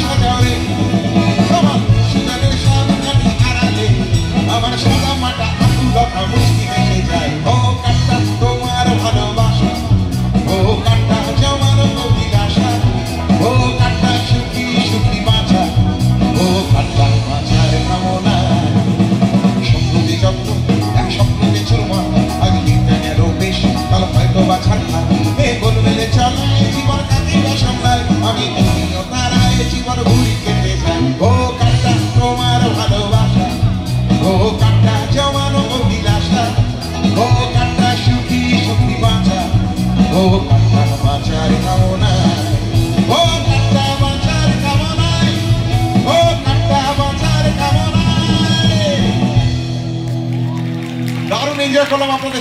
সাজাও রে তোমার সুগানের সামনে আড়ালে আমার সাদা মাটা আকুলতা মুষ্টি হেসে যায় ও কাটটা তোমার ভালোবাসা ও কাটটা জমার অভিলাষা ও কাটটা সুখী সুখী বাঁচা ও কাটটা বাঁচার কামনা স্বপ্নতে যত্ন এক স্বপ্নতে চুরমা আজ দিনটা গেল বেশ কাল হয়তো বা ছাড়া এ গোল মেলে চলায় জীবন কাটিবা সামলায় আমি তুমিও তারায় জীবন ঘুরি কেটে যায় ও কাটটা তোমার ভালোবাসা ও কাটটা জমানো অভিলাষা ও কাটটা সুখী সুখী বাঁচা ও কাটটা বাঁচার কামনায় ও কাটটা বাঁচার কামনায় ও কাটটা বাঁচার কামনায় দারুণ এনজয় করলাম আপনাদের